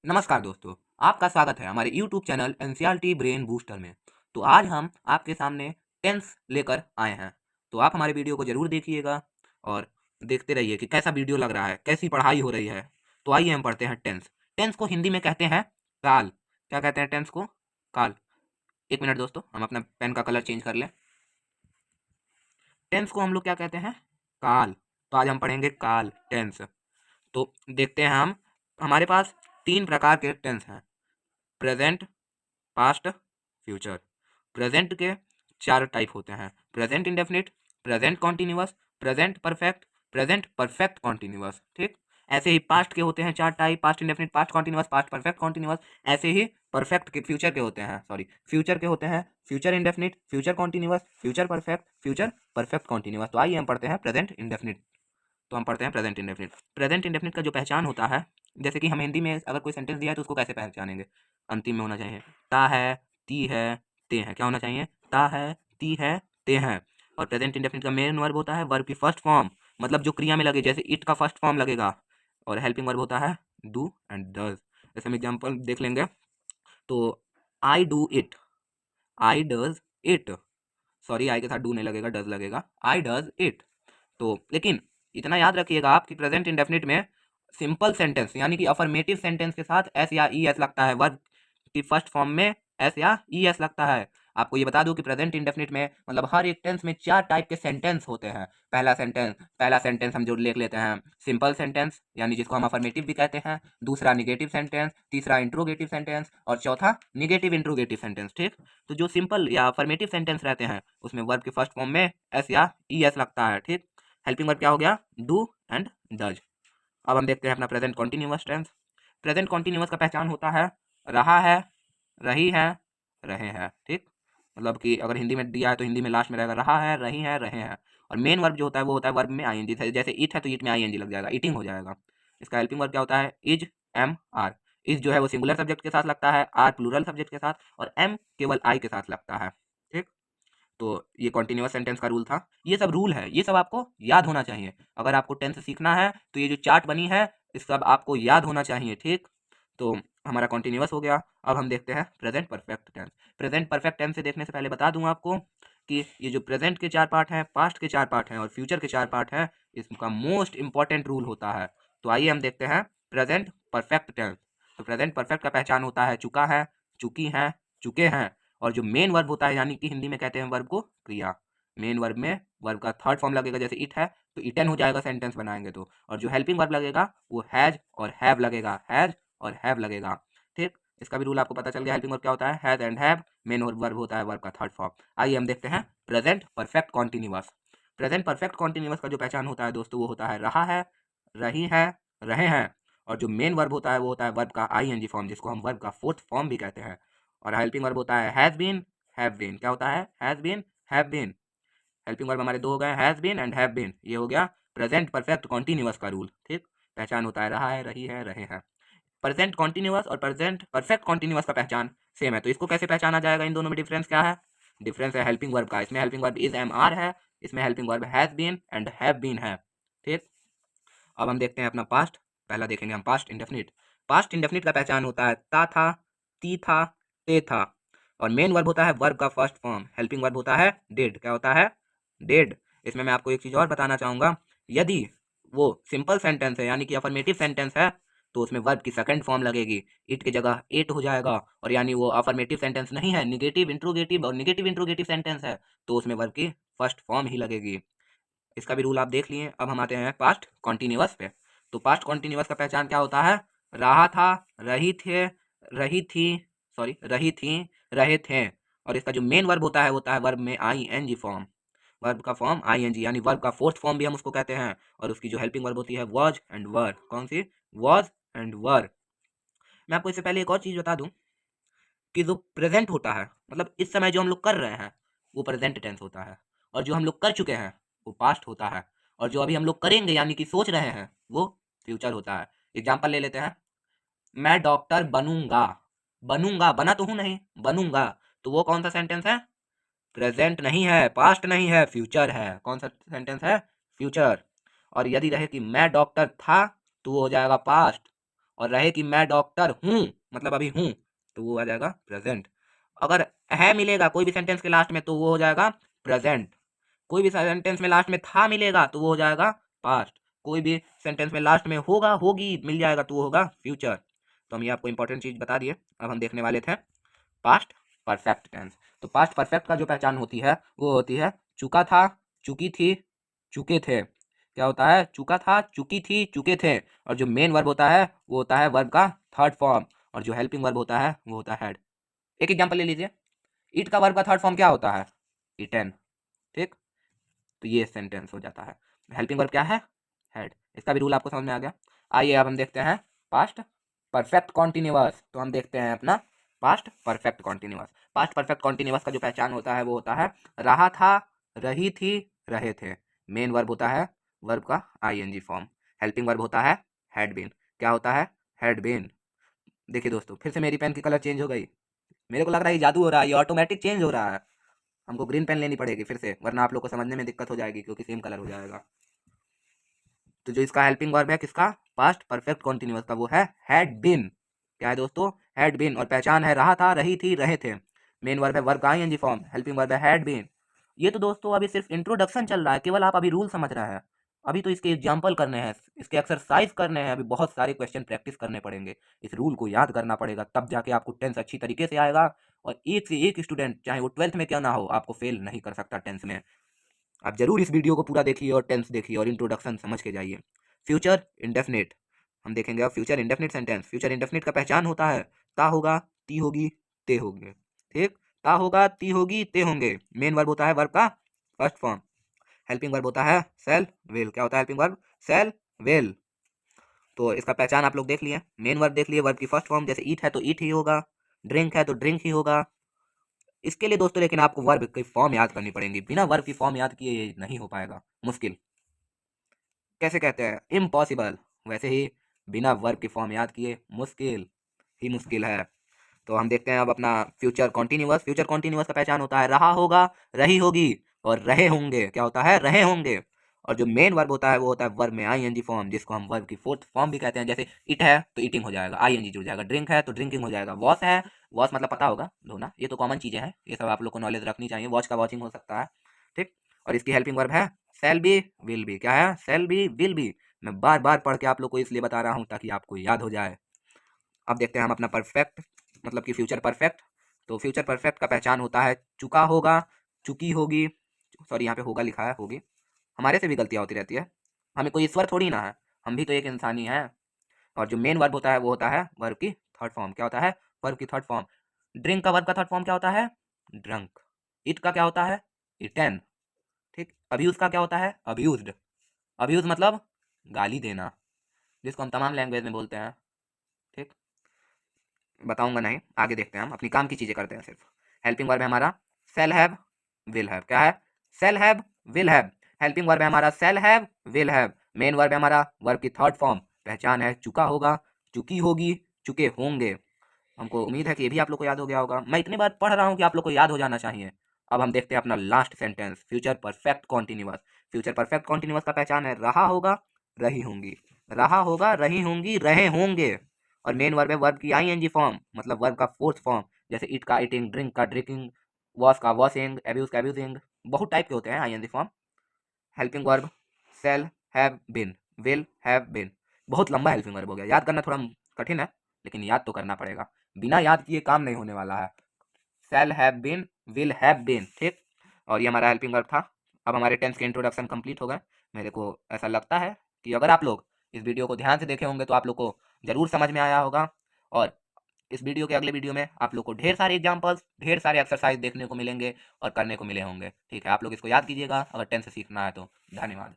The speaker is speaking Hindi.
नमस्कार दोस्तों, आपका स्वागत है हमारे YouTube channel NCERT brain booster में। तो आज हम आपके सामने टेंस लेकर आए हैं। तो आप हमारे वीडियो को ज़रूर देखिएगा और देखते रहिए कि कैसा वीडियो लग रहा है, कैसी पढ़ाई हो रही है। तो आइए हम पढ़ते हैं टेंस। टेंस को हिंदी में कहते हैं काल। क्या कहते हैं टेंस को? काल। एक मिनट दोस्तों, हम अपना पेन का कलर चेंज कर लें। टेंस को हम लोग क्या कहते हैं? काल। तो आज हम पढ़ेंगे काल टेंस। तो देखते हैं हम, हमारे पास 3 प्रकार के टेंस हैं: प्रेजेंट, पास्ट, फ्यूचर। प्रेजेंट के 4 टाइप होते हैं: present indefinite, present continuous, present perfect, present perfect continuous. ठीक। ऐसे ही पास्ट के होते हैं 4 type: past indefinite, past continuous, past perfect continuous. ऐसे ही परफेक्ट के फ्यूचर के होते हैं, फ्यूचर के होते हैं future indefinite, future continuous, future perfect, future perfect continuous. तो आइए हम पढ़ते हैं प्रेजेंट इंडेफिनिट। तो हम पढ़ते हैं प्रेजेंट इंडेफिनिट। प्रेजेंट इंडेफिनिट का जो पहचान होता है, जैसे कि हम हिंदी में अगर कोई सेंटेंस दिया है तो उसको कैसे पहचानेंगे? अंतिम में होना चाहिए ता है, ती है, ते है। क्या होना चाहिए? ता है, ती है, ते है। और प्रेजेंट इंडेफिनिट का मेन वर्ब होता है वर्ब की फर्स्ट फॉर्म, मतलब जो क्रिया में लगे, जैसे इट का फर्स्ट फॉर्म लगेगा। और हेल्पिंग वर्ब होता है डू एंड डज। जैसे हम एग्जाम्पल देख लेंगे तो I do it, I does it. Sorry, I के साथ डू नहीं लगेगा, डज लगेगा। I does it. तो लेकिन इतना याद रखिएगा आप कि प्रेजेंट इंडेफिनिट में सिंपल सेंटेंस यानी कि अफर्मेटिव सेंटेंस के साथ एस या ई एस लगता है। वर्ब की फर्स्ट फॉर्म में एस या ई एस लगता है। आपको ये बता दूं कि प्रेजेंट इंडेफिनिट में मतलब हर एक टेंस में 4 टाइप के सेंटेंस होते हैं। पहला सेंटेंस हम जो लिख लेते हैं सिंपल सेंटेंस, यानी जिसको हम अफर्मेटिव भी कहते हैं। दूसरा निगेटिव सेंटेंस, तीसरा इंट्रोगेटिव सेंटेंस और चौथा निगेटिव इंट्रोगेटिव सेंटेंस। ठीक। तो जो सिंपल या अफर्मेटिव सेंटेंस रहते हैं उसमें वर्ब के फर्स्ट फॉर्म में एस या ई एस लगता है। ठीक। हेल्पिंग वर्ब क्या हो गया? Do and does. अब हम देखते हैं अपना present continuous tense. Present continuous का पहचान होता है रहा है, रही है, रहे हैं। ठीक। मतलब कि अगर हिंदी में दिया है तो हिंदी में लास्ट में रहेगा रहा है, रही है, रहे हैं। और मेन वर्ब जो होता है वो होता है वर्ब में आईएनजी। जैसे ईट है तो ईट में आईएनजी लग जाएगा, ईटिंग हो जाएगा। इसका हेल्पिंग वर्ब क्या होता है? Is, am, are. इज जो है वो सिंगुलर सब्जेक्ट के साथ लगता है, आर प्लूरल सब्जेक्ट के साथ, और एम केवल आई के साथ लगता है। ठीक। तो ये कॉन्टिन्यूअस सेंटेंस का रूल था। ये सब रूल है, ये सब आपको याद होना चाहिए। अगर आपको टेंस सीखना है तो ये जो चार्ट बनी है इस सब आपको याद होना चाहिए। ठीक। तो हमारा कॉन्टिन्यूअस हो गया। अब हम देखते हैं present perfect tense. Present perfect tense से देखने से पहले बता दूं आपको कि ये जो प्रेजेंट के 4 पार्ट हैं, पास्ट के 4 पार्ट हैं और फ्यूचर के 4 पार्ट हैं, इसका मोस्ट इंपॉर्टेंट रूल होता है। तो आइए हम देखते हैं प्रेजेंट परफेक्ट टेंस। तो प्रेजेंट परफेक्ट का पहचान होता है चुका है, चुकी है, चुके हैं। और जो मेन वर्ब होता है, यानी कि हिंदी में कहते हैं वर्ब को क्रिया। मेन वर्ब में वर्ब का थर्ड फॉर्म लगेगा, जैसे इट है तो इटन हो जाएगा सेंटेंस बनाएंगे तो। और जो हेल्पिंग वर्ब लगेगा वो हैज और हैव लगेगा, हैज और हैव लगेगा। ठीक। इसका भी रूल आपको पता चल गया। हेल्पिंग वर्ब क्या होता है? Has and have. Main verb होता है वर्ब का थर्ड फॉर्म। आइए हम देखते हैं present perfect continuous. Present perfect continuous का जो पहचान होता है दोस्तों वो होता है रहा है, रही है, रहे हैं। और जो मेन वर्ब होता है वो होता है वर्ब का आईएनजी फॉर्म, जिसको हम वर्ब का फोर्थ फॉर्म भी कहते हैं। और हेल्पिंग वर्ब होता है हैज बीन, हैव बीन। क्या होता है? Has been, have been. Helping verb हमारे 2 हो गए, has been and have been. ये हो गया प्रेजेंट परफेक्ट कॉन्टिन्यूअस का रूल। ठीक। पहचान होता है रहा है, रही है, रहे हैं। प्रेजेंट कॉन्टिन्यूअस और प्रेजेंट परफेक्ट कॉन्टिन्यूअस का पहचान सेम है, तो इसको कैसे पहचाना जाएगा? इन दोनों में डिफरेंस क्या है? डिफरेंस है हेल्पिंग वर्ब का। इसमें helping verb is, am, are है, इसमें helping verb has been and have been है। ठीक। अब हम देखते हैं अपना पास्ट। पहला देखेंगे हम पास्ट इंडेफिनिट। पास्ट इंडेफिनिट का पहचान होता है ता था, ती था, ते था। और मेन वर्ब होता है वर्ब का फर्स्ट फॉर्म। हेल्पिंग वर्ब होता है डिड। क्या होता है? डिड। इसमें मैं आपको एक चीज़ और बताना चाहूँगा, यदि वो सिंपल सेंटेंस है यानी कि अफर्मेटिव सेंटेंस है तो उसमें वर्ब की सेकंड फॉर्म लगेगी, इट की जगह इट हो जाएगा। और यानी वो अफर्मेटिव सेंटेंस नहीं है, निगेटिव इंट्रोगेटिव, और निगेटिव इंट्रोगेटिव सेंटेंस है तो उसमें वर्ब की फर्स्ट फॉर्म ही लगेगी। इसका भी रूल आप देख लिए। अब हम आते हैं पास्ट कॉन्टिन्यूअस पे। तो पास्ट कॉन्टिन्यूअस का पहचान क्या होता है? रहा था, रही थे, रही थी, रही थी, रहे थे। और इसका जो मेन वर्ब होता है वर्ब में I N G form. Verb का फॉर्म आई एन जी, यानी वर्ब का फोर्थ फॉर्म भी हम उसको कहते हैं। और उसकी जो हेल्पिंग वर्ब होती है वॉज एंड वर। कौन सी? वॉज एंड वर। मैं आपको इससे पहले एक और चीज़ बता दूं कि जो प्रेजेंट होता है, मतलब इस समय जो हम लोग कर रहे हैं वो प्रेजेंट टेंस होता है। और जो हम लोग कर चुके हैं वो पास्ट होता है। और जो अभी हम लोग करेंगे यानी कि सोच रहे हैं वो फ्यूचर होता है। एग्जाम्पल ले लेते हैं, मैं डॉक्टर बनूंगा। बनूंगा, बना तो हूं नहीं, बनूंगा। तो वो कौन सा सेंटेंस है? प्रेजेंट नहीं है, पास्ट नहीं है, फ्यूचर है। कौन सा सेंटेंस है? फ्यूचर। और यदि रहे कि मैं डॉक्टर था तो वो हो जाएगा पास्ट। और रहे कि मैं डॉक्टर हूँ, मतलब अभी हूँ, तो वो आ जाएगा प्रेजेंट। अगर है मिलेगा कोई भी सेंटेंस के लास्ट में तो वो हो जाएगा प्रेजेंट। कोई भी सेंटेंस में लास्ट में था मिलेगा तो वो हो जाएगा पास्ट। कोई भी सेंटेंस में लास्ट में होगा होगी मिल जाएगा तो वो होगा फ्यूचर। तो हम ये आपको इंपॉर्टेंट चीज बता दिए। अब हम देखने वाले थे पास्ट परफेक्ट टेंस। तो पास्ट परफेक्ट का जो पहचान होती है वो होती है चुका था, चुकी थी, चुके थे। क्या होता है? चुका था, चुकी थी, चुके थे। और जो मेन वर्ब होता है वो होता है वर्ब का थर्ड फॉर्म, और जो हेल्पिंग वर्ब होता है वो होता है हैड। एक एग्जांपल ले लीजिए, इट का वर्ब का थर्ड फॉर्म क्या होता है? इटन। ठीक, तो ये सेंटेंस हो जाता है। हेल्पिंग वर्ब क्या है? हैड। इसका भी रूल आपको समझ में आ गया। आइए अब हम देखते हैं पास्ट परफेक्ट कॉन्टिन्यूअस। तो हम देखते हैं अपना past perfect continuous. Past perfect continuous का जो पहचान होता है वो होता है रहा था, रही थी, रहे थे। मेन वर्ब होता है वर्ब का आईएनजी फॉर्म। हेल्पिंग वर्ब होता है हैड बीन। क्या होता है? Had been. देखिए दोस्तों, फिर से मेरी पेन की कलर चेंज हो गई। मेरे को लग रहा है ये जादू हो रहा है, ये ऑटोमेटिक चेंज हो रहा है। हमको ग्रीन पेन लेनी पड़ेगी फिर से, वरना आप लोग को समझने में दिक्कत हो जाएगी क्योंकि सेम कलर हो जाएगा। तो जो इसका हेल्पिंग वर्ब है किसका? पास्ट परफेक्ट कॉन्टिन्यूअस का, वो है हैड बीन। क्या है दोस्तों? Had been. और पहचान है रहा था, रही थी, रहे थे। मेन वर्ब है वर्ब का आईएनजी फॉर्म। हेल्पिंग वर्ब है हैड बीन। ये तो दोस्तों अभी सिर्फ इंट्रोडक्शन चल रहा है, केवल आप अभी रूल समझ रहे हैं। अभी तो इसके एग्जाम्पल करने हैं, इसके एक्सरसाइज करने हैं, अभी बहुत सारे क्वेश्चन प्रैक्टिस करने पड़ेंगे। इस रूल को याद करना पड़ेगा, तब जाके आपको टेंस अच्छी तरीके से आएगा। और एक से एक स्टूडेंट, चाहे वो 12th में क्यों ना हो, आपको फेल नहीं कर सकता टेंस में। आप जरूर इस वीडियो को पूरा देखिए और टेंस देखिए और इंट्रोडक्शन समझ के जाइए। फ्यूचर इंडेफिनिट हम देखेंगे अब। Future indefinite sentence. Future indefinite का पहचान होता है ता होगा, ती होगी, ते होंगे। ठीक, ता होगा, ती होगी, ते होंगे। मेन वर्ब होता है वर्ब का फर्स्ट फॉर्म। हेल्पिंग वर्ब होता है सेल विल। क्या होता है हेल्पिंग वर्ब? Cell will. तो इसका पहचान आप लोग देख लिए। मेन वर्ब देख लिए, वर्ब की फर्स्ट फॉर्म, जैसे ईट है तो ईट ही होगा, ड्रिंक है तो ड्रिंक ही होगा। इसके लिए दोस्तों लेकिन आपको वर्ब की फॉर्म याद करनी पड़ेगी। बिना वर्ब की फॉर्म याद किए ये नहीं हो पाएगा, मुश्किल। कैसे कहते हैं? इम्पॉसिबल। वैसे ही बिना वर्ब की फॉर्म याद किए मुश्किल ही मुश्किल है। तो हम देखते हैं अब अपना फ्यूचर कॉन्टिन्यूअस। फ्यूचर कॉन्टिन्यूअस का पहचान होता है रहा होगा, रही होगी और रहे होंगे। क्या होता है? रहे होंगे। और जो मेन वर्ब होता है वो होता है वर्ब में आईएनजी फॉर्म, जिसको हम वर्ब की फोर्थ फॉर्म भी कहते हैं। जैसे इट है तो ईटिंग हो जाएगा, आईएनजी जुड़ जाएगा। ड्रिंक है तो ड्रिंकिंग हो जाएगा। वॉश है, वॉश मतलब पता होगा धोना। ये तो कॉमन चीजें हैं, ये सब आप लोग को नॉलेज रखनी चाहिए। वॉच का वॉचिंग हो सकता है। ठीक, और इसकी हेल्पिंग वर्ब है सेल बी, विल बी। क्या है? Shall be, will be. मैं बार बार पढ़ के आप लोग को इसलिए बता रहा हूँ ताकि आपको याद हो जाए। अब देखते हैं हम अपना परफेक्ट, मतलब कि फ्यूचर परफेक्ट। तो फ्यूचर परफेक्ट का पहचान होता है चुका होगा, चुकी होगी। सॉरी, यहाँ पे होगा लिखा है, होगी। हमारे से भी गलतियाँ होती रहती है, हमें कोई ईश्वर थोड़ी ना है, हम भी तो एक इंसान ही हैं। और जो मेन वर्ब होता है वो होता है वर्ब की थर्ड फॉर्म। क्या होता है? वर्ब की थर्ड फॉर्म। ड्रिंक का वर्ब का थर्ड फॉर्म क्या होता है? ड्रंक। इट का क्या होता है? इटन। ठीक, अब्यूज का क्या होता है? अब्यूज्ड। अब्यूज मतलब गाली देना, जिसको हम तमाम लैंग्वेज में बोलते हैं। ठीक, बताऊंगा नहीं, आगे देखते हैं। हम अपनी काम की चीजें करते हैं सिर्फ। हेल्पिंग वर्ब है हमारा सेल हैव, विल हैव। क्या है? Shall have, will have. Helping verb है हमारा shall have, will have. Main verb है हमारा वर्ब की थर्ड फॉर्म। पहचान है चुका होगा, चुकी होगी, चुके होंगे। हमको उम्मीद है कि ये भी आप लोग को याद हो गया होगा। मैं इतनी बार पढ़ रहा हूँ कि आप लोग को याद हो जाना चाहिए। अब हम देखते हैं अपना last sentence, future perfect continuous. Future perfect continuous का पहचान है रहा होगा, रही होंगी। रहा होगा, रही होंगी, रहे होंगे। और मेन वर्ब है वर्ब की आईएनजी फॉर्म, मतलब वर्ब का फोर्थ फॉर्म। जैसे इट का ईटिंग, ड्रिंक का ड्रिंकिंग, वॉश का वॉशिंग, एब्यूज का एब्यूजिंग। बहुत टाइप के होते हैं I N G form. Helping verb shall have been, will have been. बहुत लंबा हेल्पिंग वर्ब हो गया, याद करना थोड़ा कठिन है, लेकिन याद तो करना पड़ेगा। बिना याद किए काम नहीं होने वाला है। Shall have been, will have been. ठीक, और ये हमारा हेल्पिंग वर्ब था। अब हमारे टेंस के इंट्रोडक्शन कंप्लीट हो गए। मेरे को ऐसा लगता है कि अगर आप लोग इस वीडियो को ध्यान से देखे होंगे तो आप लोग को जरूर समझ में आया होगा। और इस वीडियो के अगले वीडियो में आप लोग को ढेर सारे एग्जाम्पल्स, ढेर सारे एक्सरसाइज देखने को मिलेंगे और करने को मिले होंगे। ठीक है, आप लोग इसको याद कीजिएगा अगर टेंस सीखना है तो। धन्यवाद।